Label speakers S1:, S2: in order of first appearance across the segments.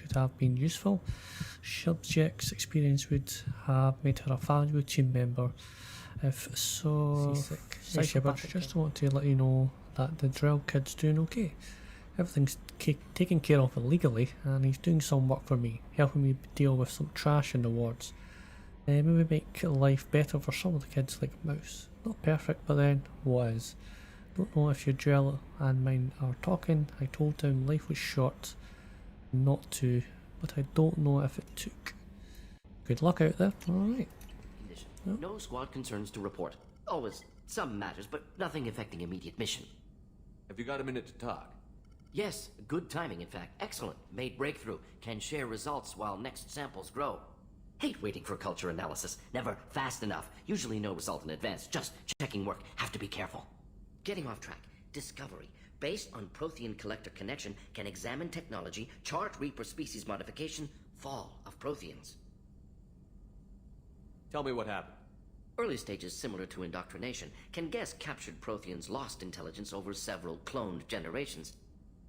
S1: could have been useful. Subject's experience would have made her a valuable team member. If so, hey Shepard, just want to let you know that the drill kid's doing okay. Everything's taken care of illegally, and he's doing some work for me, helping me deal with some trash in the wards. Maybe make life better for some of the kids like Mouse. Not perfect, but then what is? Don't know if your drill and mine are talking. I told him life was short, not to, but I don't know if it took. Good luck out there. Alright.
S2: No squad concerns to report. Always some matters, but nothing affecting immediate mission.
S3: Have you got a minute to talk?
S2: Yes, good timing in fact. Excellent. Made breakthrough. Can share results while next samples grow. Hate waiting for culture analysis. Never fast enough. Usually no result in advance. Just checking work. Have to be careful. Getting off track. Discovery. Based on Prothean collector connection, can examine technology, chart Reaper species modification, fall of Protheans.
S3: Tell me what happened.
S2: Early stages similar to indoctrination. Can guess captured Protheans lost intelligence over several cloned generations.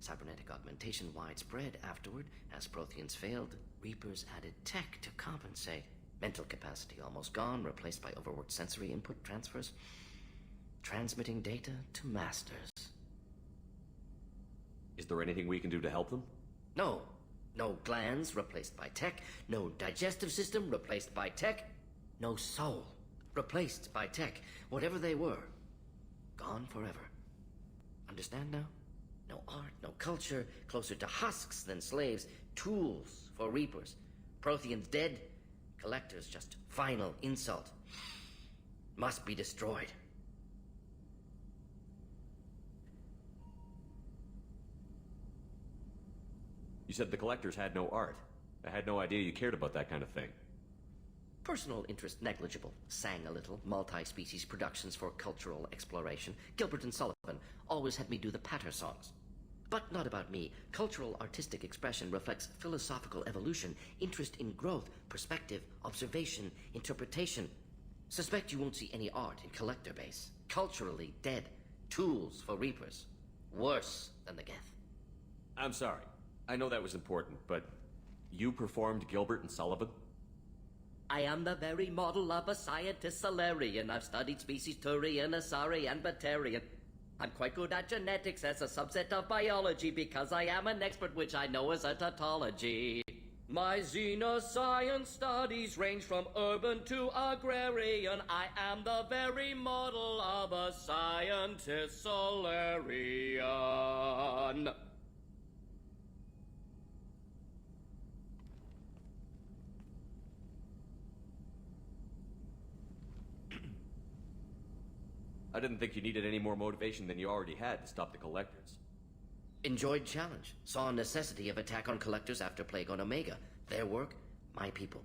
S2: Cybernetic augmentation widespread afterward. As Protheans failed, Reapers added tech to compensate. Mental capacity almost gone, replaced by overworked sensory input transfers. Transmitting data to masters.
S3: Is there anything we can do to help them?
S2: No. No glands replaced by tech. No digestive system replaced by tech. No soul replaced by tech. Whatever they were, gone forever. Understand now? No art, no culture, closer to husks than slaves, tools for Reapers. Protheans dead, collectors just final insult. Must be destroyed.
S3: You said the collectors had no art. I had no idea you cared about that kind of thing.
S2: Personal interest negligible. Sang a little. Multi-species productions for cultural exploration. Gilbert and Sullivan always had me do the patter songs. But not about me. Cultural artistic expression reflects philosophical evolution, interest in growth, perspective, observation, interpretation. Suspect you won't see any art in collector base. Culturally dead. Tools for Reapers. Worse than the Geth.
S3: I'm sorry. I know that was important, but you performed Gilbert and Sullivan?
S2: I am the very model of a scientist Solarian. I've studied species Turian, Asari, and Batarian. I'm quite good at genetics as a subset of biology because I am an expert, which I know as a tautology. My xenoscience studies range from urban to agrarian. I am the very model of a scientist Solarian.
S3: I didn't think you needed any more motivation than you already had to stop the collectors.
S2: Enjoyed challenge. Saw necessity of attack on collectors after Plague on Omega. Their work, my people.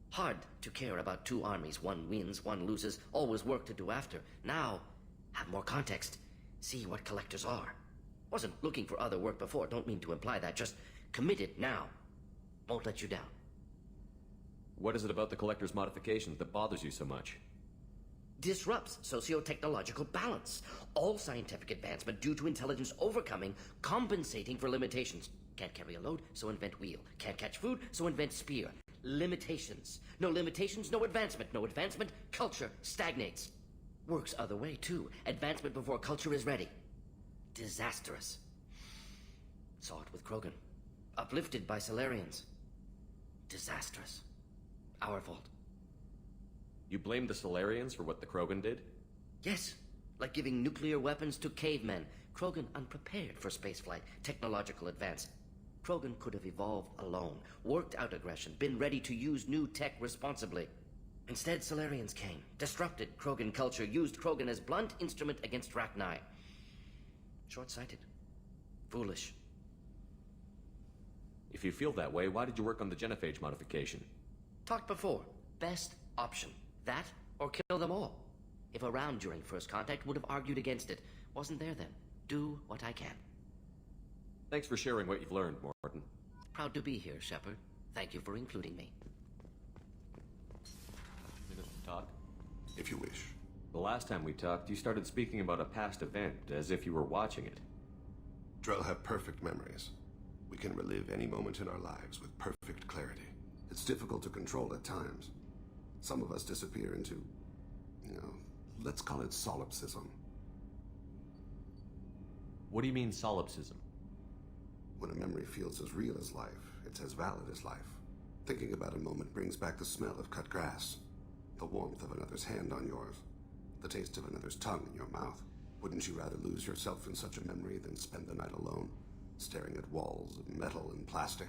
S2: Hard to care about two armies. One wins, one loses. Always work to do after. Now, have more context. See what collectors are. Wasn't looking for other work before. Don't mean to imply that. Just committed now. Won't let you down.
S3: What is it about the collector's modifications that bothers you so much?
S2: Disrupts socio-technological balance. All scientific advancement due to intelligence overcoming, compensating for limitations. Can't carry a load, so invent wheel. Can't catch food, so invent spear. Limitations. No limitations, no advancement. No advancement, culture stagnates. Works other way, too. Advancement before culture is ready. Disastrous. Saw it with Krogan. Uplifted by Solarians. Disastrous. Our fault.
S3: You blame the Solarians for what the Krogan did?
S2: Yes, like giving nuclear weapons to cavemen. Krogan unprepared for spaceflight, technological advance. Krogan could have evolved alone, worked out aggression, been ready to use new tech responsibly. Instead, Solarians came, disrupted Krogan culture, used Krogan as blunt instrument against Rachni. Short-sighted. Foolish.
S3: If you feel that way, why did you work on the genophage modification?
S2: Talked before. Best option. That, or kill them all. If around during first contact, would have argued against it. Wasn't there then. Do what I can.
S3: Thanks for sharing what you've learned, Morton.
S2: Proud to be here, Shepard. Thank you for including me.
S3: Minute to talk?
S4: If you wish.
S3: The last time we talked, you started speaking about a past event, as if you were watching it.
S4: Drell have perfect memories. We can relive any moment in our lives with perfect clarity. It's difficult to control at times. Some of us disappear into, let's call it solipsism.
S3: What do you mean, solipsism?
S4: When a memory feels as real as life, it's as valid as life. Thinking about a moment brings back the smell of cut grass, the warmth of another's hand on yours, the taste of another's tongue in your mouth. Wouldn't you rather lose yourself in such a memory than spend the night alone, staring at walls of metal and plastic?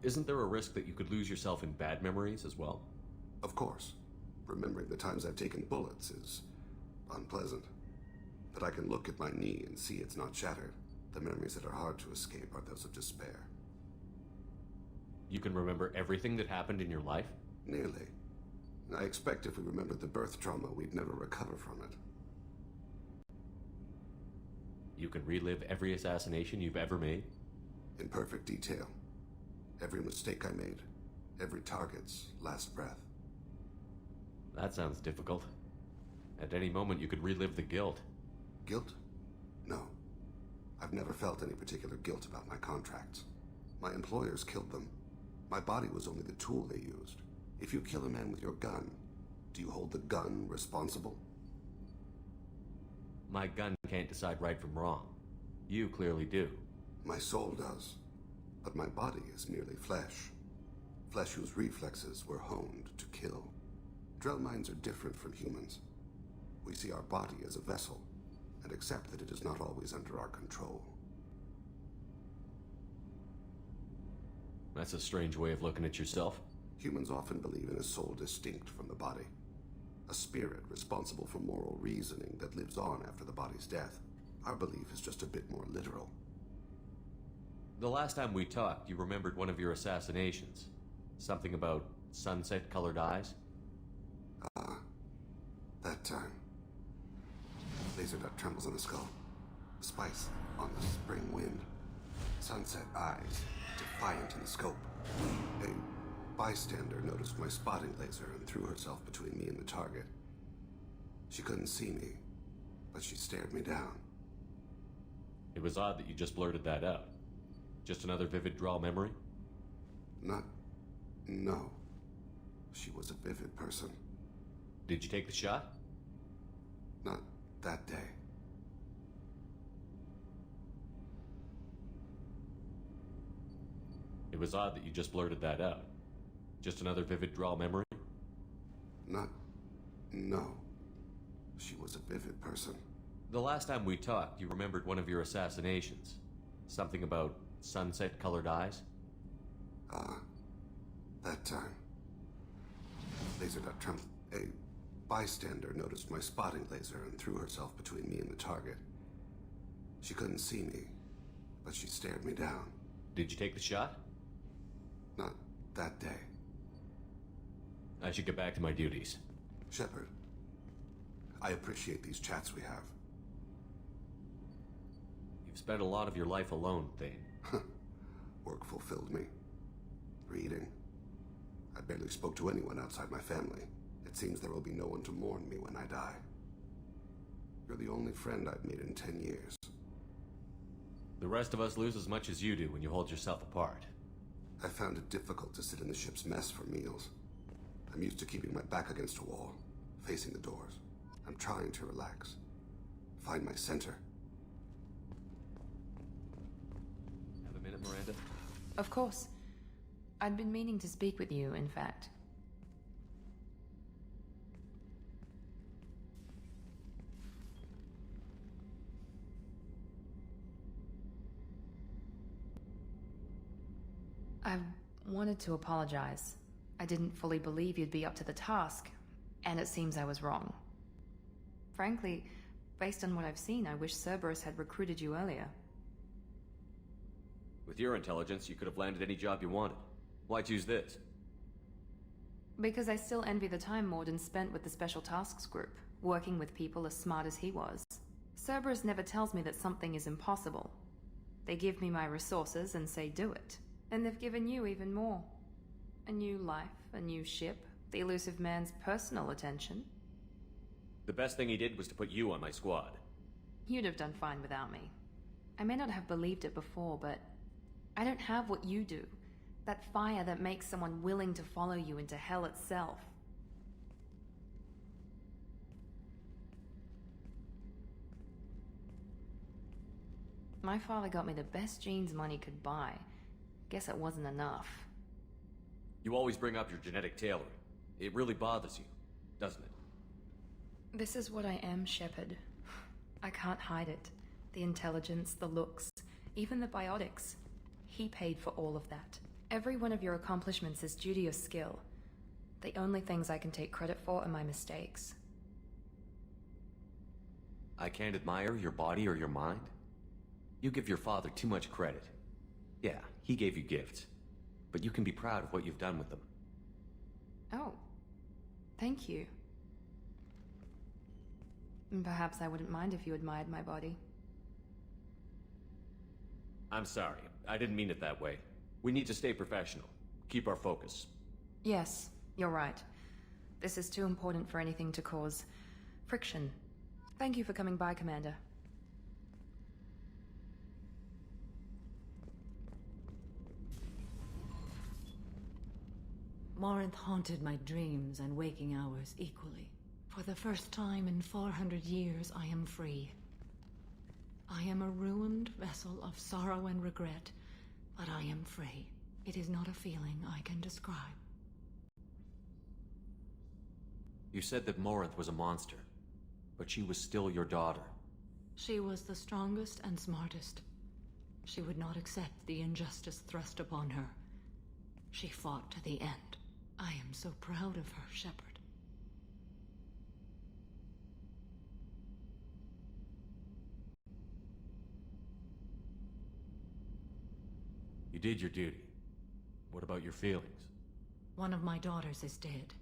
S3: Isn't there a risk that you could lose yourself in bad memories as well?
S4: Of course. Remembering the times I've taken bullets is unpleasant. But I can look at my knee and see it's not shattered. The memories that are hard to escape are those of despair.
S3: You can remember everything that happened in your life?
S4: Nearly. I expect if we remembered the birth trauma, we'd never recover from it.
S3: You can relive every assassination you've ever made?
S4: In perfect detail. Every mistake I made. Every target's last breath.
S3: That sounds difficult. At any moment you could relive the guilt.
S4: Guilt? No. I've never felt any particular guilt about my contracts. My employers killed them. My body was only the tool they used. If you kill a man with your gun, do you hold the gun responsible?
S3: My gun can't decide right from wrong. You clearly do.
S4: My soul does. But my body is merely flesh. Flesh whose reflexes were honed to kill. Drell minds are different from humans. We see our body as a vessel, and accept that it is not always under our control.
S3: That's a strange way of looking at yourself.
S4: Humans often believe in a soul distinct from the body. A spirit responsible for moral reasoning that lives on after the body's death. Our belief is just a bit more literal.
S3: The last time we talked, you remembered one of your assassinations. Something about sunset-colored eyes?
S4: That time. Laser dot trembles on the skull. Spice on the spring wind. Sunset eyes, defiant in the scope. A bystander noticed my spotting laser and threw herself between me and the target. She couldn't see me, but she stared me down.
S3: It was odd that you just blurted that out. Just another vivid draw memory?
S4: No. She was a vivid person.
S3: Did you take the shot?
S4: Not that day.
S3: It was odd that you just blurted that out. Just another vivid draw memory?
S4: No. She was a vivid person.
S3: The last time we talked, you remembered one of your assassinations. Something about sunset-colored eyes?
S4: That time. Laser dot tremble. A bystander noticed my spotting laser and threw herself between me and the target. She couldn't see me, but she stared me down.
S3: Did you take the shot?
S4: Not that day.
S3: I should get back to my duties.
S4: Shepard, I appreciate these chats we have.
S3: You've spent a lot of your life alone, Thane.
S4: Work fulfilled me. Reading. I barely spoke to anyone outside my family. It seems there will be no one to mourn me when I die. You're the only friend I've made in 10 years.
S3: The rest of us lose as much as you do when you hold yourself apart.
S4: I found it difficult to sit in the ship's mess for meals. I'm used to keeping my back against a wall, facing the doors. I'm trying to relax. Find my center.
S3: Have a minute, Miranda?
S5: Of course. I'd been meaning to speak with you, in fact. I wanted to apologize. I didn't fully believe you'd be up to the task, and it seems I was wrong. Frankly, based on what I've seen, I wish Cerberus had recruited you earlier.
S3: With your intelligence, you could have landed any job you wanted. Why choose this?
S5: Because I still envy the time Morden spent with the Special Tasks Group, working with people as smart as he was. Cerberus never tells me that something is impossible. They give me my resources and say do it. And they've given you even more. A new life, a new ship, the elusive man's personal attention.
S3: The best thing he did was to put you on my squad.
S5: You'd have done fine without me. I may not have believed it before, but I don't have what you do. That fire that makes someone willing to follow you into hell itself. My father got me the best jeans money could buy. Guess it wasn't enough.
S3: You always bring up your genetic tailoring. It really bothers you, doesn't it?
S5: This is what I am, Shepard. I can't hide it. The intelligence, the looks, even the biotics. He paid for all of that. Every one of your accomplishments is due to your skill. The only things I can take credit for are my mistakes.
S3: I can't admire your body or your mind? You give your father too much credit. Yeah, he gave you gifts. But you can be proud of what you've done with them.
S5: Oh. Thank you. Perhaps I wouldn't mind if you admired my body.
S3: I'm sorry. I didn't mean it that way. We need to stay professional. Keep our focus.
S5: Yes, you're right. This is too important for anything to cause friction. Thank you for coming by, Commander.
S6: Morinth haunted my dreams and waking hours equally. For the first time in 400 years, I am free. I am a ruined vessel of sorrow and regret, but I am free. It is not a feeling I can describe.
S3: You said that Morinth was a monster, but she was still your daughter.
S6: She was the strongest and smartest. She would not accept the injustice thrust upon her. She fought to the end. I am so proud of her, Shepard.
S3: You did your duty. What about your feelings?
S6: One of my daughters is dead.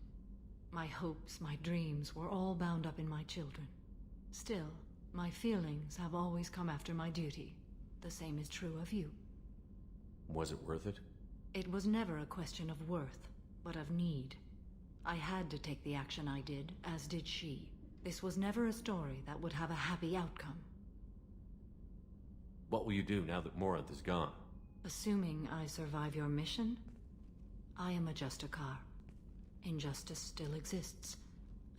S6: My hopes, my dreams were all bound up in my children. Still, my feelings have always come after my duty. The same is true of you.
S3: Was it worth it?
S6: It was never a question of worth, but of need. I had to take the action I did, as did she. This was never a story that would have a happy outcome.
S3: What will you do now that Morinth is gone?
S6: Assuming I survive your mission, I am a Justicar. Injustice still exists,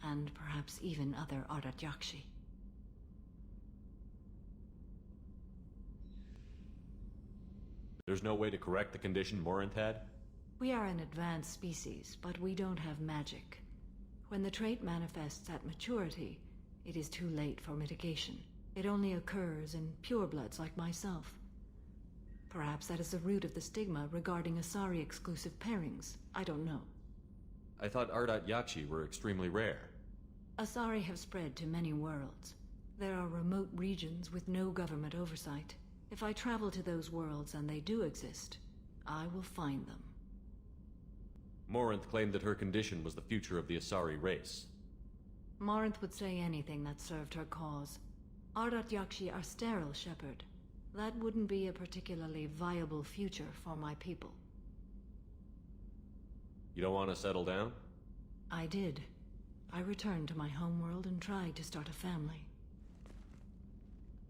S6: and perhaps even other Ardat-Yakshi.
S3: There's no way to correct the condition Morinth had?
S6: We are an advanced species, but we don't have magic. When the trait manifests at maturity, it is too late for mitigation. It only occurs in purebloods like myself. Perhaps that is the root of the stigma regarding Asari-exclusive pairings. I don't know.
S3: I thought Ardat-Yakshi were extremely rare.
S6: Asari have spread to many worlds. There are remote regions with no government oversight. If I travel to those worlds and they do exist, I will find them.
S3: Morinth claimed that her condition was the future of the Asari race.
S6: Morinth would say anything that served her cause. Ardat-Yakshi are sterile, Shepard. That wouldn't be a particularly viable future for my people.
S3: You don't want to settle down?
S6: I did. I returned to my homeworld and tried to start a family.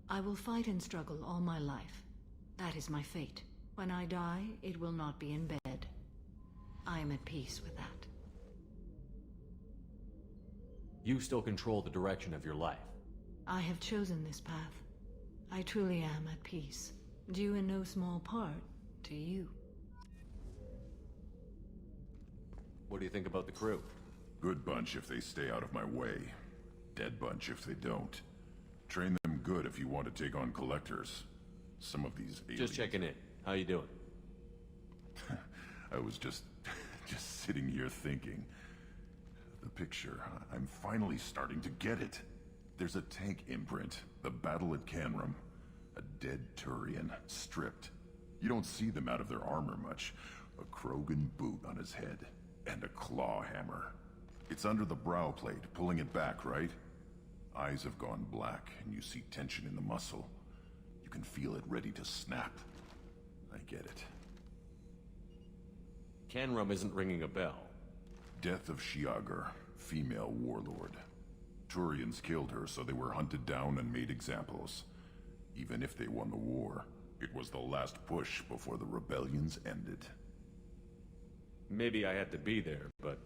S6: I will fight and struggle all my life. That is my fate. When I die, it will not be in bed. I am at peace with that.
S3: You still control the direction of your life.
S6: I have chosen this path. I truly am at peace, due in no small part to you.
S3: What do you think about the crew?
S7: Good bunch if they stay out of my way. Dead bunch if they don't. Train them good if you want to take on collectors. Some of these aliens...
S3: Just checking in. How you doing?
S7: I was just sitting here thinking. The picture, I'm finally starting to get it. There's a tank imprint, the battle at Canrum. A dead Turian, stripped. You don't see them out of their armor much. A Krogan boot on his head, and a claw hammer. It's under the brow plate, pulling it back, right? Eyes have gone black, and you see tension in the muscle. You can feel it ready to snap. I get it.
S3: Canrum isn't ringing a bell.
S7: Death of Shiagar, female warlord. Turians killed her, so they were hunted down and made examples. Even if they won the war, it was the last push before the rebellions ended.
S3: Maybe I had to be there, but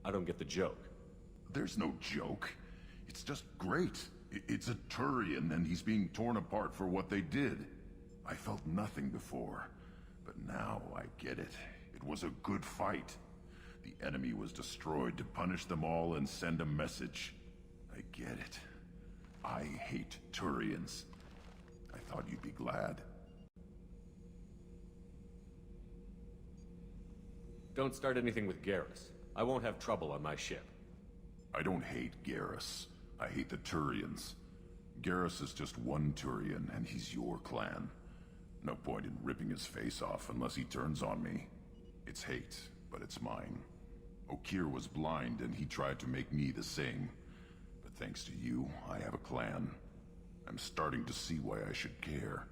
S3: I don't get the joke.
S7: There's no joke. It's just great. It's a Turian, and he's being torn apart for what they did. I felt nothing before, but now I get it. It was a good fight. The enemy was destroyed to punish them all and send a message. I get it. I hate Turians. I thought you'd be glad.
S3: Don't start anything with Garrus. I won't have trouble on my ship.
S7: I don't hate Garrus. I hate the Turians. Garrus is just one Turian, and he's your clan. No point in ripping his face off unless he turns on me. It's hate, but it's mine. Okir was blind, and he tried to make me the same. But thanks to you, I have a clan. I'm starting to see why I should care.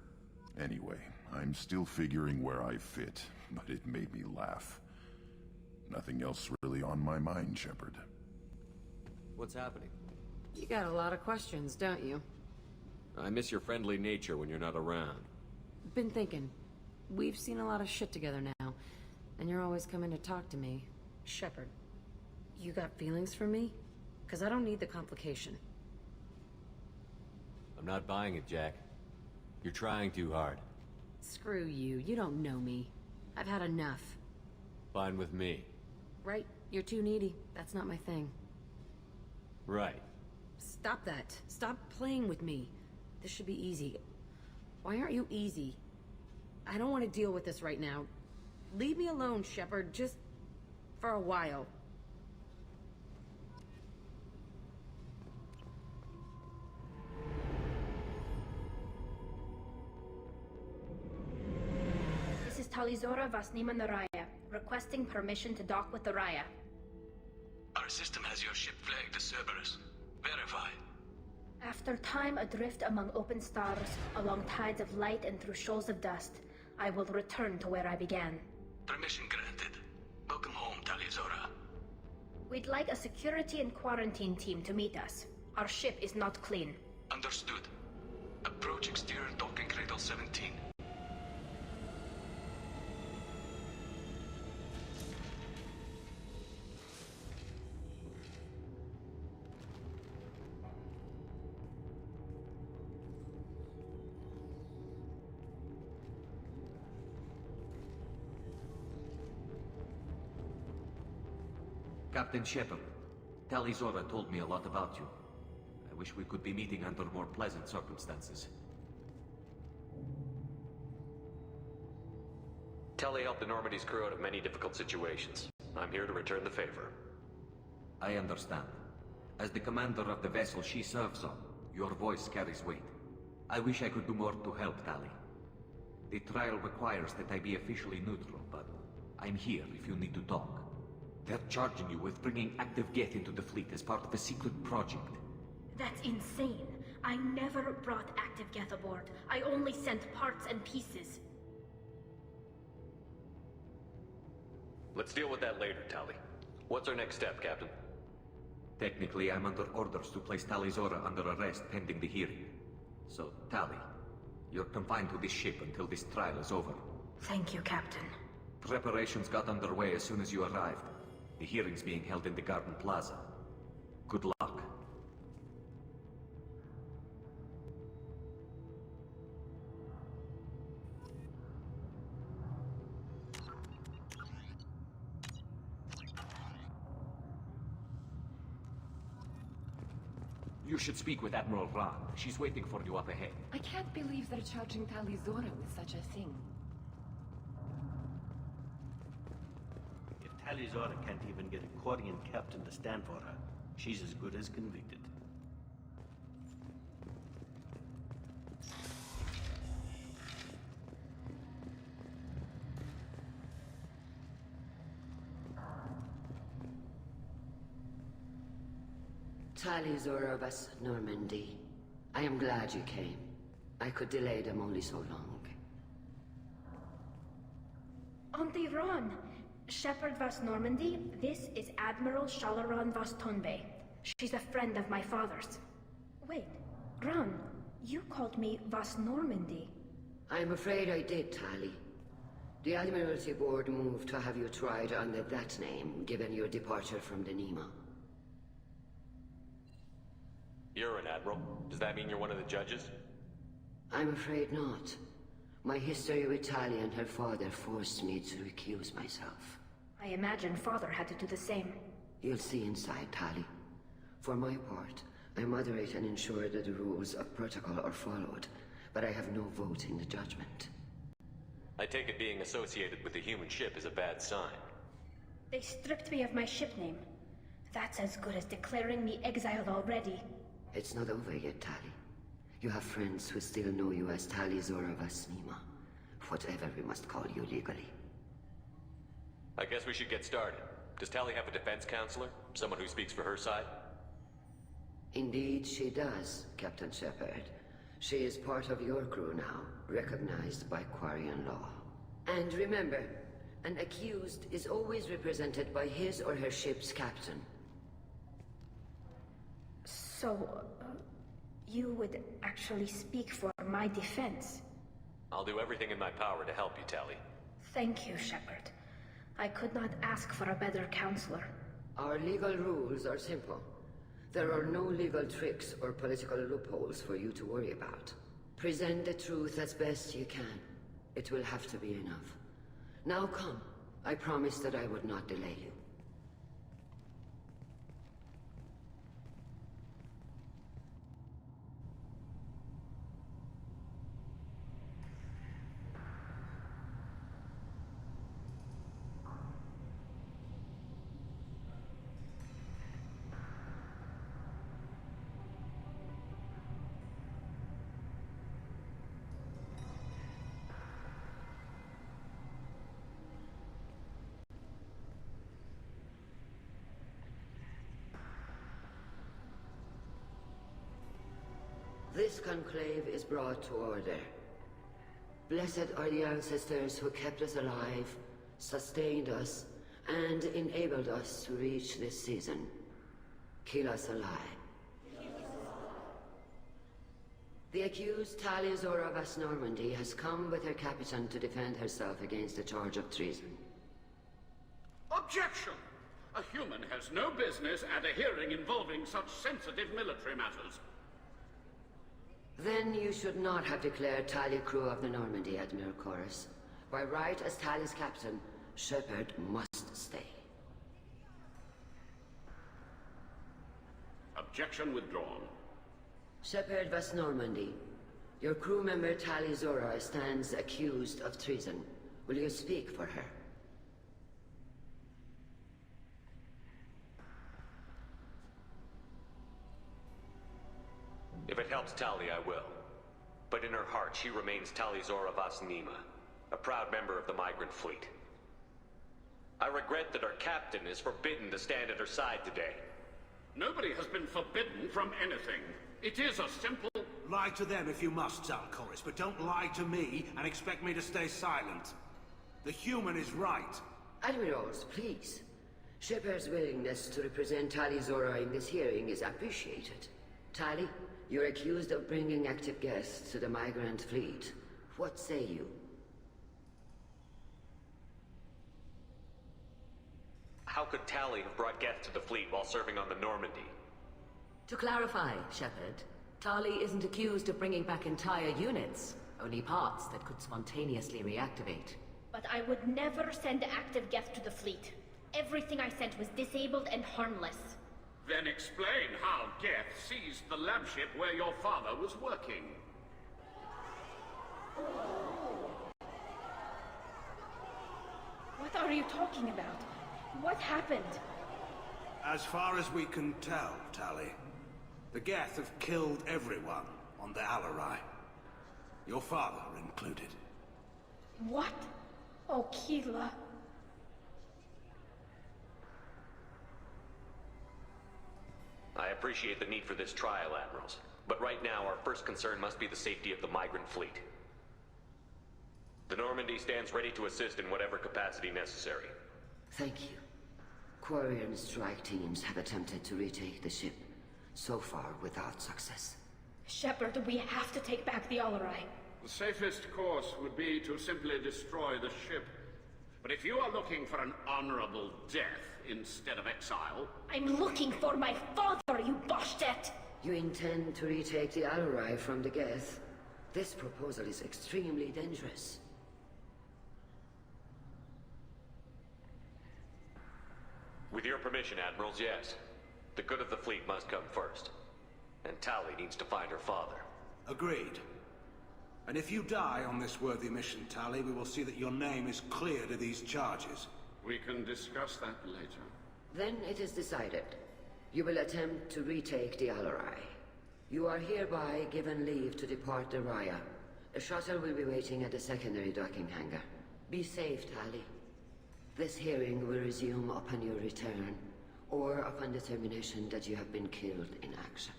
S7: Anyway, I'm still figuring where I fit, but it made me laugh. Nothing else really on my mind, Shepard.
S3: What's happening?
S8: You got a lot of questions, don't you?
S3: I miss your friendly nature when you're not around.
S8: Been thinking. We've seen a lot of shit together now, and you're always coming to talk to me. Shepard, you got feelings for me? 'Cause I don't need the complication.
S3: I'm not buying it, Jack. You're trying too hard.
S8: Screw you, you don't know me. I've had enough.
S3: Fine with me.
S8: Right, you're too needy. That's not my thing.
S3: Right.
S8: Stop that. Stop playing with me. This should be easy. Why aren't you easy? I don't want to deal with this right now. Leave me alone, Shepard, just for a while.
S9: This is Talizora Vasnima Naraya, requesting permission to dock with the Raya.
S10: Our system has your ship flagged as Cerberus. Verify.
S9: After time adrift among open stars, along tides of light and through shoals of dust, I will return to where I began.
S10: Permission granted. Welcome home, Talizora.
S9: We'd like a security and quarantine team to meet us. Our ship is not clean.
S10: Understood. Approach exterior docking cradle 17.
S2: Captain Shepard, Talizora told me a lot about you. I wish we could be meeting under more pleasant circumstances.
S3: Tali helped the Normandy's crew out of many difficult situations. I'm here to return the favor.
S2: I understand. As the commander of the vessel she serves on, your voice carries weight. I wish I could do more to help, Tali. The trial requires that I be officially neutral, but I'm here if you need to talk. They're charging you with bringing active Geth into the fleet as part of a secret project.
S9: That's insane. I never brought active Geth aboard. I only sent parts and pieces.
S3: Let's deal with that later, Tali. What's our next step, Captain?
S2: Technically, I'm under orders to place Talizora under arrest pending the hearing. So, Tali, you're confined to this ship until this trial is over.
S9: Thank you, Captain.
S2: Preparations got underway as soon as you arrived. The hearing's being held in the Garden Plaza. Good luck. You should speak with Admiral Ran. She's waiting for you up ahead.
S11: I can't believe they're charging Talizora with such a thing.
S12: If Talizora can't even get a Quarian captain to stand for her, she's as good as convicted.
S13: Talizora of us, Normandy. I am glad you came. I could delay them only so long.
S9: Auntie Ron! Shepard Vas Normandy, this is Admiral Shalaran Vas Tonbe. She's a friend of my father's. Wait, Ron, You called me Vas Normandy.
S13: I'm afraid I did, Tali. The Admiralty Board moved to have you tried under that name, given your departure from the Nima.
S3: You're an admiral. Does that mean you're one of the judges?
S13: I'm afraid not. My history with Tali and her father forced me to recuse myself.
S9: I imagine Father had to do the same.
S13: You'll see inside, Tali. For my part, I moderate and ensure that the rules of protocol are followed, but I have no vote in the judgment.
S3: I take it being associated with the human ship is a bad sign.
S9: They stripped me of my ship name. That's as good as declaring me exiled already.
S13: It's not over yet, Tali. You have friends who still know you as Tali Zora Vas Nima. Whatever we must call you legally.
S3: I guess we should get started. Does Tali have a defense counselor? Someone who speaks for her side?
S13: Indeed, she does, Captain Shepard. She is part of your crew now, recognized by Quarian law. And remember, an accused is always represented by his or her ship's captain.
S9: So, you would actually speak for my defense?
S3: I'll do everything in my power to help you, Tali.
S9: Thank you, Shepard. I could not ask for a better counselor.
S13: Our legal rules are simple. There are no legal tricks or political loopholes for you to worry about. Present the truth as best you can. It will have to be enough. Now come. I promised that I would not delay you. This conclave is brought to order. Blessed are the ancestors who kept us alive, sustained us, and enabled us to reach this season. Kill us alive. The accused Tali Zora Vas Normandy has come with her captain to defend herself against a charge of treason.
S14: Objection! A human has no business at a hearing involving such sensitive military matters.
S13: Then you should not have declared Tali crew of the Normandy, Admiral Chorus. By right as Tali's captain, Shepard must stay.
S14: Objection withdrawn.
S13: Shepard Vas Normandy, your crew member Tali Zora stands accused of treason. Will you speak for her?
S3: If it helps Tali, I will. But in her heart, she remains Tali Zora Vas Nima, a proud member of the migrant fleet. I regret that our captain is forbidden to stand at her side today.
S14: Nobody has been forbidden from anything. It is a simple...
S15: Lie to them if you must, Syn Cole, but don't lie to me and expect me to stay silent. The human is right.
S13: Admirals, please. Shepard's willingness to represent Tali Zora in this hearing is appreciated. Tali, you're accused of bringing active guests to the migrant fleet. What say you?
S3: How could Tali have brought guests to the fleet while serving on the Normandy?
S16: To clarify, Shepard, Tali isn't accused of bringing back entire units, only parts that could spontaneously reactivate.
S9: But I would never send active guests to the fleet. Everything I sent was disabled and harmless.
S14: Then explain how Geth seized the lab ship where your father was working.
S9: What are you talking about? What happened?
S15: As far as we can tell, Tali, the Geth have killed everyone on the Alarai. Your father included.
S9: What? Oh, Keela.
S3: I appreciate the need for this trial, Admirals. But right now, our first concern must be the safety of the migrant fleet. The Normandy stands ready to assist in whatever capacity necessary.
S13: Thank you. Quarian strike teams have attempted to retake the ship, so far without success.
S9: Shepard, we have to take back the Alarai.
S14: The safest course would be to simply destroy the ship. But if you are looking for an honorable death instead of exile...
S9: I'm looking for my father, you Boshtet!
S13: You intend to retake the Alarai from the Geth? This proposal is extremely dangerous.
S3: With your permission, Admirals, yes. The good of the fleet must come first. And Tali needs to find her father.
S15: Agreed. And if you die on this worthy mission, Tali, we will see that your name is cleared of these charges.
S14: We can discuss that later.
S13: Then it is decided. You will attempt to retake the Alarai. You are hereby given leave to depart the Raya. A shuttle will be waiting at the secondary docking hangar. Be safe, Tali. This hearing will resume upon your return, or upon determination that you have been killed in action.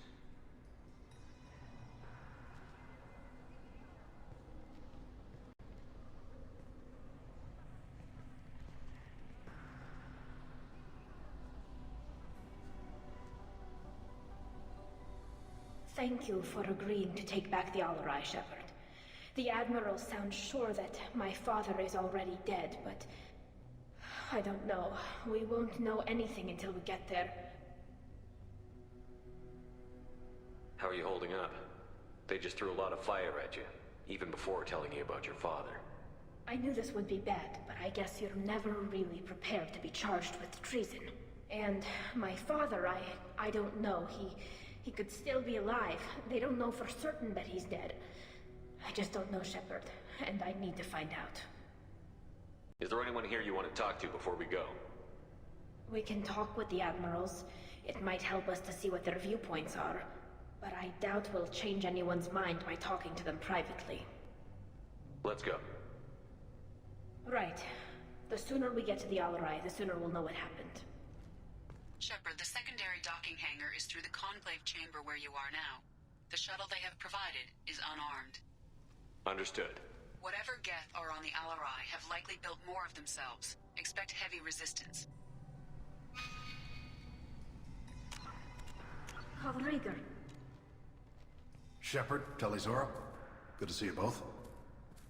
S9: Thank you for agreeing to take back the Alarai, Shepard. The Admiral sounds sure that my father is already dead, but... I don't know. We won't know anything until we get there.
S3: How are you holding up? They just threw a lot of fire at you, even before telling you about your father.
S9: I knew this would be bad, but I guess you're never really prepared to be charged with treason. And my father, I don't know. He could still be alive. They don't know for certain that he's dead. I just don't know, Shepard, and I need to find out.
S3: Is there anyone here you want to talk to before we go?
S9: We can talk with the Admirals. It might help us to see what their viewpoints are. But I doubt we'll change anyone's mind by talking to them privately.
S3: Let's go.
S9: Right. The sooner we get to the Alarai, the sooner we'll know what happened.
S17: Shepard, the secondary docking hangar is through the conclave chamber where you are now. The shuttle they have provided is unarmed.
S3: Understood.
S17: Whatever Geth are on the Alarai have likely built more of themselves. Expect heavy resistance.
S9: Rieger.
S18: Shepard, Talizora. Good to see you both.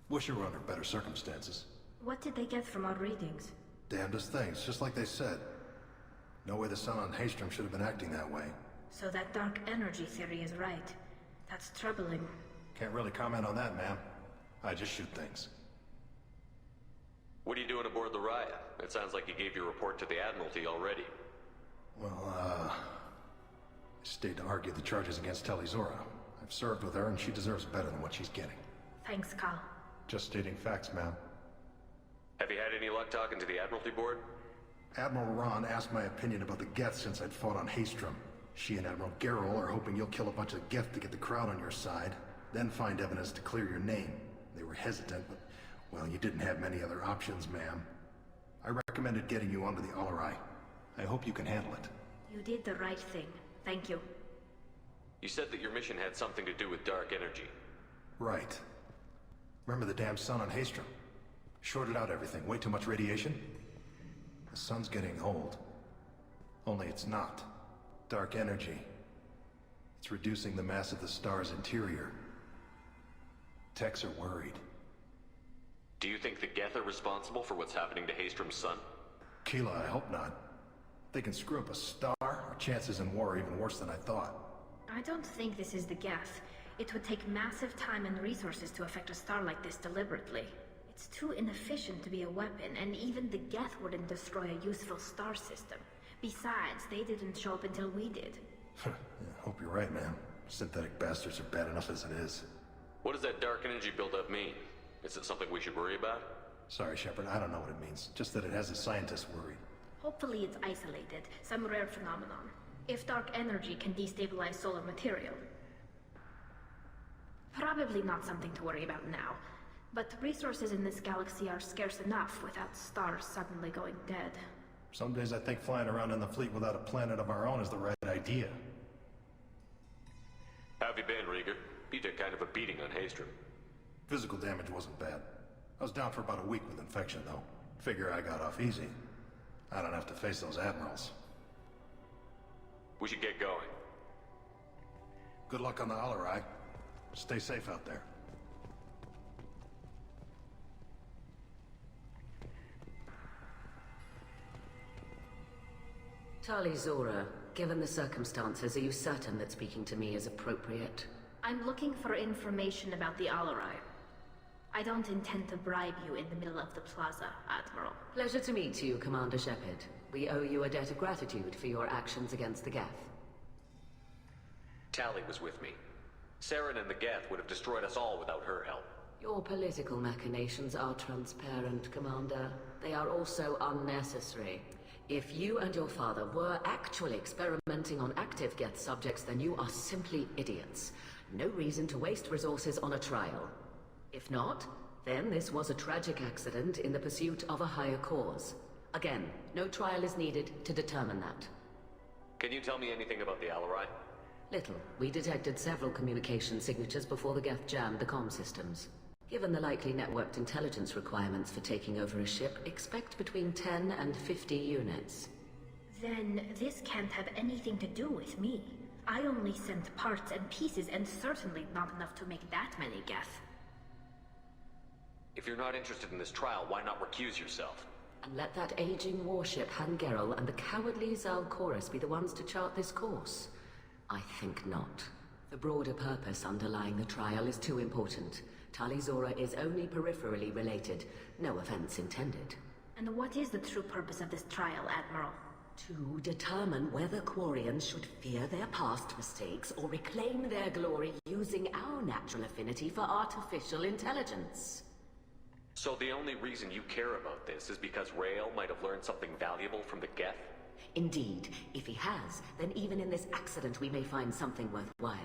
S18: Wish you were under better circumstances.
S9: What did they get from our readings?
S18: Damnedest things, just like they said. No way the Sun on Haystrom should have been acting that way.
S9: So that dark energy theory is right. That's troubling.
S18: Can't really comment on that, ma'am. I just shoot things.
S3: What are you doing aboard the Raya? It sounds like you gave your report to the Admiralty already.
S18: Well, I stayed to argue the charges against Talizora. I've served with her, and she deserves better than what she's getting.
S9: Thanks, Cal.
S18: Just stating facts, ma'am.
S3: Have you had any luck talking to the Admiralty board?
S18: Admiral Ron asked my opinion about the Geth since I'd fought on Haystrom. She and Admiral Garrel are hoping you'll kill a bunch of Geth to get the crowd on your side, then find evidence to clear your name. They were hesitant, but, well, you didn't have many other options, ma'am. I recommended getting you onto the Alarai. I hope you can handle it.
S9: You did the right thing. Thank you.
S3: You said that your mission had something to do with dark energy.
S18: Right. Remember the damn sun on Haystrom? Shorted out everything. Way too much radiation? The sun's getting old. Only it's not. Dark energy. It's reducing the mass of the star's interior. Techs are worried.
S3: Do you think the Geth are responsible for what's happening to Haystrom's sun?
S18: Keela, I hope not. If they can screw up a star, our chances in war are even worse than I thought.
S9: I don't think this is the Geth. It would take massive time and resources to affect a star like this deliberately. It's too inefficient to be a weapon, and even the Geth wouldn't destroy a useful star system. Besides, they didn't show up until we did.
S18: Yeah, hope you're right, man. Synthetic bastards are bad enough as it is.
S3: What does that dark energy buildup mean? Is it something we should worry about?
S18: Sorry, Shepard, I don't know what it means. Just that it has the scientists worried.
S9: Hopefully it's isolated, some rare phenomenon. If dark energy can destabilize solar material. Probably not something to worry about now. But resources in this galaxy are scarce enough without stars suddenly going dead.
S18: Some days I think flying around in the fleet without a planet of our own is the right idea.
S3: How have you been, Rieger? You took kind of a beating on Haystrom.
S18: Physical damage wasn't bad. I was down for about a week with infection, though. Figure I got off easy. I don't have to face those admirals.
S3: We should get going.
S18: Good luck on the Alarai. Stay safe out there.
S16: Tali Zora, given the circumstances, are you certain that speaking to me is appropriate?
S9: I'm looking for information about the Alarai. I don't intend to bribe you in the middle of the plaza, Admiral.
S16: Pleasure to meet you, Commander Shepard. We owe you a debt of gratitude for your actions against the Geth.
S3: Tali was with me. Saren and the Geth would have destroyed us all without her help.
S16: Your political machinations are transparent, Commander. They are also unnecessary. If you and your father were actually experimenting on active Geth subjects, then you are simply idiots. No reason to waste resources on a trial. If not, then this was a tragic accident in the pursuit of a higher cause. Again, no trial is needed to determine that.
S3: Can you tell me anything about the Alarai?
S16: Little. We detected several communication signatures before the Geth jammed the comm systems. Given the likely networked intelligence requirements for taking over a ship, expect between 10 and 50 units.
S9: Then this can't have anything to do with me. I only sent parts and pieces, and certainly not enough to make that many Geth.
S3: If you're not interested in this trial, why not recuse yourself?
S16: And let that aging warship Han Gerol and the cowardly Zal Chorus be the ones to chart this course? I think not. The broader purpose underlying the trial is too important. Tali Zora is only peripherally related. No offense intended.
S9: And what is the true purpose of this trial, Admiral?
S16: To determine whether Quarians should fear their past mistakes or reclaim their glory using our natural affinity for artificial intelligence.
S3: So the only reason you care about this is because Rael might have learned something valuable from the Geth?
S16: Indeed. If he has, then even in this accident we may find something worthwhile.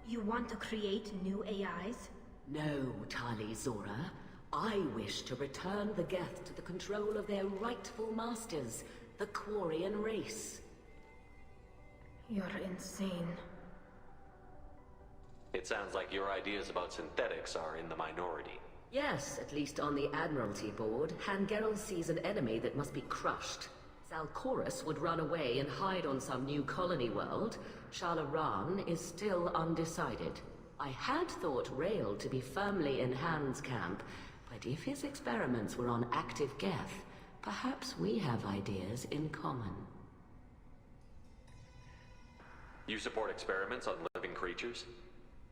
S9: You want to create new AIs?
S16: No, Tali Zora. I wish to return the Geth to the control of their rightful masters, the Quarian race.
S9: You're insane.
S3: It sounds like your ideas about synthetics are in the minority.
S16: Yes, at least on the Admiralty board, Han Gerol sees an enemy that must be crushed. Zal Chorus would run away and hide on some new colony world. Shala Ran is still undecided. I had thought Rael to be firmly in Han's camp, but if his experiments were on active Geth, perhaps we have ideas in common.
S3: You support experiments on living creatures?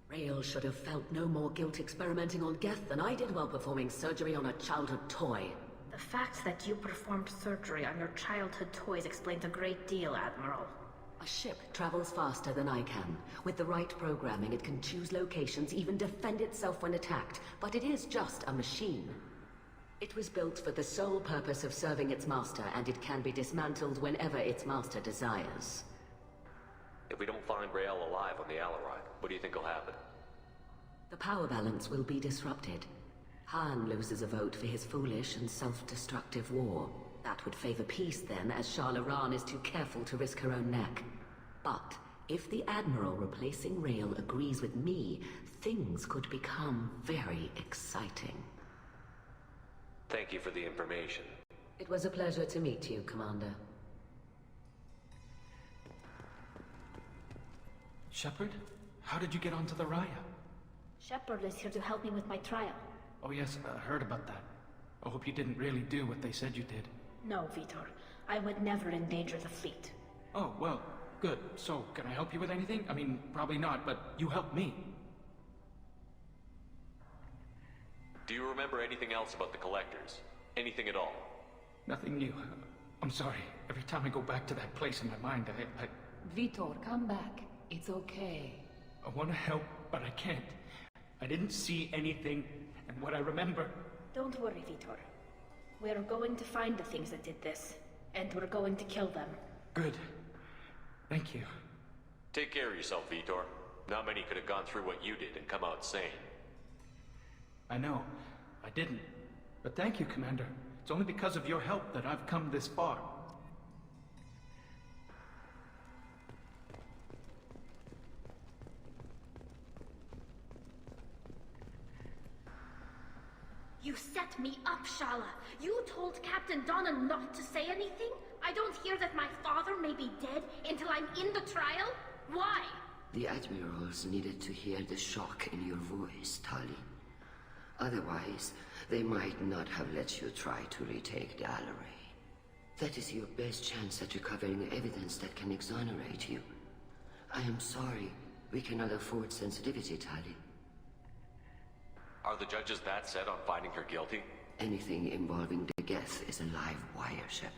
S16: Rael should have felt no more guilt experimenting on Geth than I did while performing surgery on a childhood toy.
S9: The fact that you performed surgery on your childhood toys explains a great deal, Admiral.
S16: A ship travels faster than I can. With the right programming, it can choose locations, even defend itself when attacked. But it is just a machine. It was built for the sole purpose of serving its master, and it can be dismantled whenever its master desires.
S3: If we don't find Rael alive on the Alarai, what do you think will happen?
S16: The power balance will be disrupted. Han loses a vote for his foolish and self-destructive war. That would favor peace then, as Shala Ran is too careful to risk her own neck. But if the Admiral replacing Rael agrees with me, things could become very exciting.
S3: Thank you for the information.
S16: It was a pleasure to meet you, Commander.
S19: Shepard? How did you get onto the Raya?
S9: Shepard is here to help me with my trial.
S19: Oh yes, I heard about that. I hope you didn't really do what they said you did.
S9: No, Vitor. I would never endanger the fleet.
S19: Oh, well, good. So, can I help you with anything? I mean, probably not, but you helped me.
S3: Do you remember anything else about the Collectors? Anything at all?
S19: Nothing new. I'm sorry. Every time I go back to that place in my mind, I...
S11: Vitor, come back. It's okay.
S19: I want to help, but I can't. I didn't see anything, and what I remember...
S9: Don't worry, Vitor. We're going to find the things that did this, and we're going to kill them.
S19: Good. Thank you.
S3: Take care of yourself, Vitor. Not many could have gone through what you did and come out sane.
S19: I know. I didn't. But thank you, Commander. It's only because of your help that I've come this far.
S9: You set me up, Shala. You told Captain Donna not to say anything? I don't hear that my father may be dead until I'm in the trial? Why?
S13: The admirals needed to hear the shock in your voice, Tali. Otherwise, they might not have let you try to retake the Alleray. That is your best chance at recovering evidence that can exonerate you. I am sorry. We cannot afford sensitivity, Tali.
S3: Are the judges that set on finding her guilty?
S13: Anything involving the Geth is a live wire, Shepard.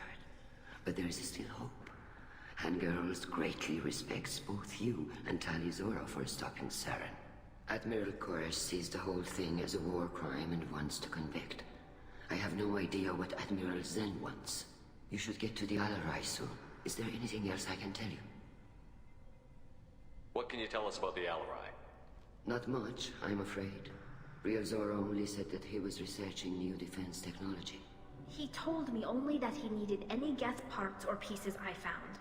S13: But there is still hope. Handgirls greatly respects both you and Tali Zora for stopping Saren. Admiral Koresh sees the whole thing as a war crime and wants to convict. I have no idea what Admiral Zen wants. You should get to the Alleray soon. Is there anything else I can tell you?
S3: What can you tell us about the Alleray?
S13: Not much, I'm afraid. Real Zora only said that he was researching new defense technology.
S9: He told me only that he needed any Geth parts or pieces I found.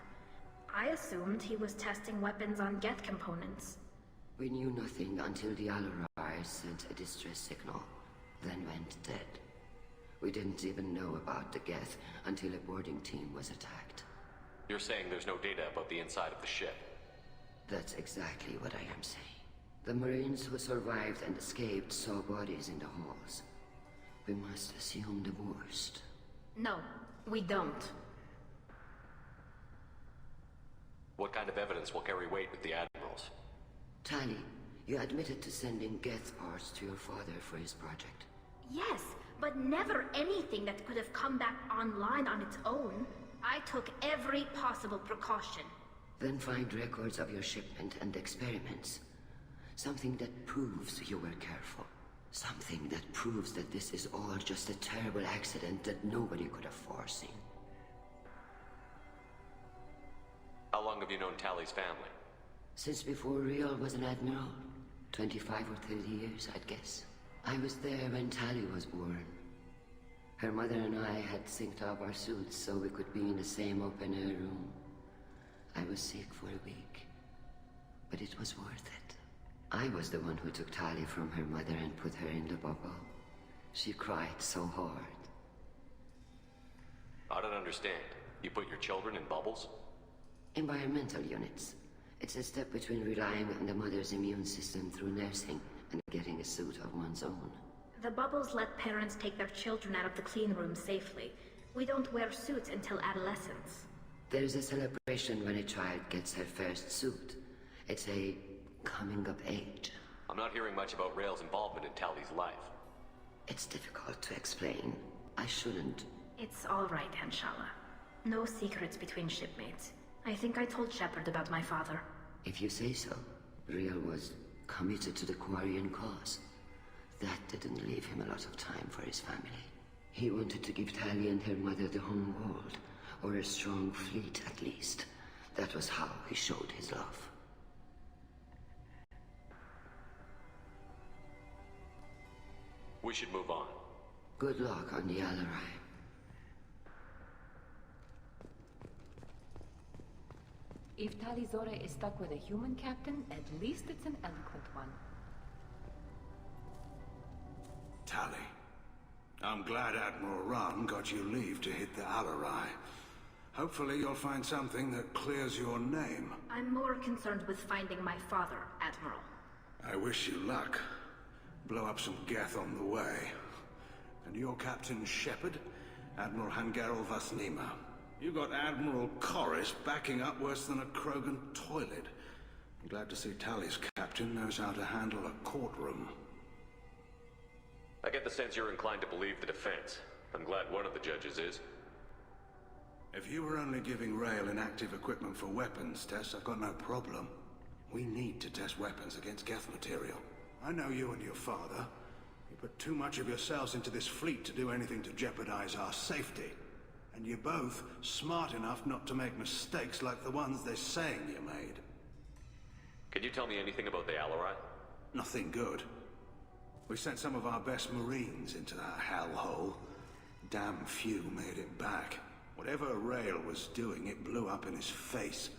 S9: I assumed he was testing weapons on Geth components.
S13: We knew nothing until the Alleray sent a distress signal, then went dead. We didn't even know about the Geth until a boarding team was attacked.
S3: You're saying there's no data about the inside of the ship?
S13: That's exactly what I am saying. The Marines who survived and escaped saw bodies in the halls. We must assume the worst.
S9: No, we don't.
S3: What kind of evidence will carry weight with the admirals?
S13: Tali, you admitted to sending Geth parts to your father for his project.
S9: Yes, but never anything that could have come back online on its own. I took every possible precaution.
S13: Then find records of your shipment and experiments. Something that proves you were careful. Something that proves that this is all just a terrible accident that nobody could have foreseen.
S3: How long have you known Tali's family?
S13: Since before Real was an admiral. 25 or 30 years, I'd guess. I was there when Tali was born. Her mother and I had synced up our suits so we could be in the same open-air room. I was sick for a week, but it was worth it. I was the one who took Tali from her mother and put her in the bubble. She cried so hard.
S3: I don't understand. You put your children in bubbles?
S13: Environmental units. It's a step between relying on the mother's immune system through nursing and getting a suit of one's own.
S9: The bubbles let parents take their children out of the clean room safely. We don't wear suits until adolescence.
S13: There's a celebration when a child gets her first suit. It's a coming of age.
S3: I'm not hearing much about Rail's involvement in Tali's life.
S13: It's difficult to explain. I shouldn't.
S9: It's all right, Anshala. No secrets between shipmates. I think I told Shepard about my father.
S13: If you say so. Real was committed to the Quarian cause. That didn't leave him a lot of time for his family. He wanted to give Tali and her mother the home world, or a strong fleet at least. That was how he showed his love.
S3: We should move on.
S13: Good luck on the Alleray.
S11: If Tali Zora is stuck with a human captain, at least it's an eloquent one.
S15: Tali, I'm glad Admiral Run got you leave to hit the Alleray. Hopefully you'll find something that clears your name.
S9: I'm more concerned with finding my father, Admiral.
S15: I wish you luck. Blow up some Geth on the way. And your Captain Shepard, Admiral Hangarel Vasnima. You got Admiral Koresh backing up worse than a Krogan toilet. I'm glad to see Tali's captain knows how to handle a courtroom.
S3: I get the sense you're inclined to believe the defense. I'm glad one of the judges is.
S15: If you were only giving Rail inactive equipment for weapons tests, I've got no problem. We need to test weapons against Geth material. I know you and your father. You put too much of yourselves into this fleet to do anything to jeopardize our safety. And you're both smart enough not to make mistakes like the ones they're saying you made.
S3: Can you tell me anything about the Alleray?
S15: Nothing good. We sent some of our best Marines into that hellhole. Damn few made it back. Whatever Rail was doing, it blew up in his face.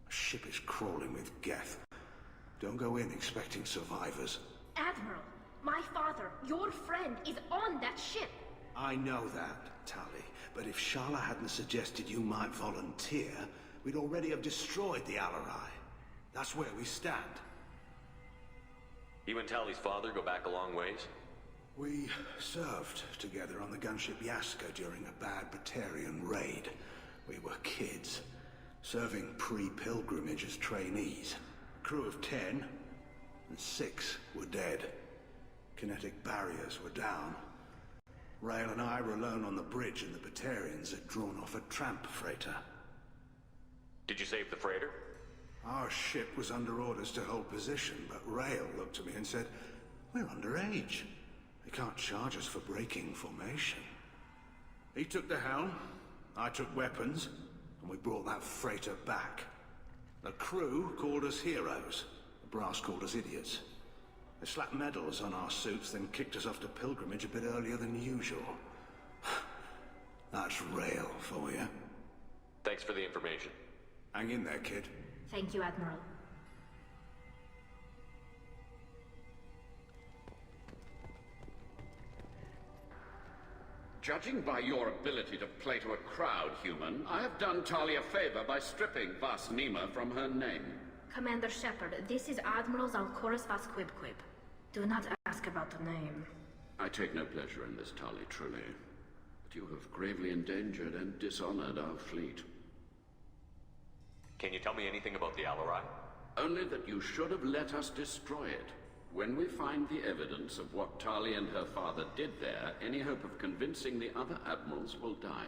S15: A ship is crawling with Geth. Don't go in expecting survivors.
S9: Admiral, my father, your friend, is on that ship.
S15: I know that, Tali. But if Shala hadn't suggested you might volunteer, we'd already have destroyed the Alleray. That's where we stand.
S3: You and Tally's father go back a long ways?
S15: We served together on the gunship Yaska during a bad Batarian raid. We were kids, serving pre-pilgrimage as trainees. A crew of 10, and 6 were dead. Kinetic barriers were down. Rail and I were alone on the bridge, and the Batarians had drawn off a tramp freighter.
S3: Did you save the freighter?
S15: Our ship was under orders to hold position, but Rail looked at me and said, "We're underage. They can't charge us for breaking formation." He took the helm, I took weapons, and we brought that freighter back. The crew called us heroes. The brass called us idiots. They slapped medals on our suits, then kicked us off to pilgrimage a bit earlier than usual. That's Rail for you.
S3: Thanks for the information.
S15: Hang in there, kid.
S9: Thank you, Admiral.
S14: Judging by your ability to play to a crowd, human, I have done Talia a favor by stripping Vas Nima from her name.
S9: Commander Shepard, this is Admiral Zalkoris Vas Quibquib. Do not ask about the name.
S14: I take no pleasure in this, Tali, truly. But you have gravely endangered and dishonored our fleet.
S3: Can you tell me anything about the Alarai?
S14: Only that you should have let us destroy it. When we find the evidence of what Tali and her father did there, any hope of convincing the other admirals will die.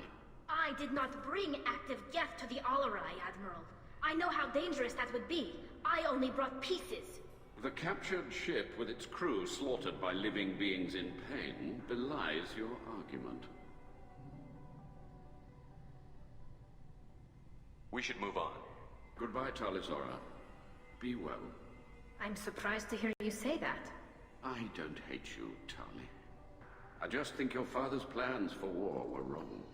S9: I did not bring active Geth to the Alarai, Admiral. I know how dangerous that would be. I only brought pieces.
S14: The captured ship with its crew slaughtered by living beings in pain belies your argument.
S3: We should move on.
S14: Goodbye, Talizora. Be well.
S9: I'm surprised to hear you say that.
S14: I don't hate you, Tali. I just think your father's plans for war were wrong.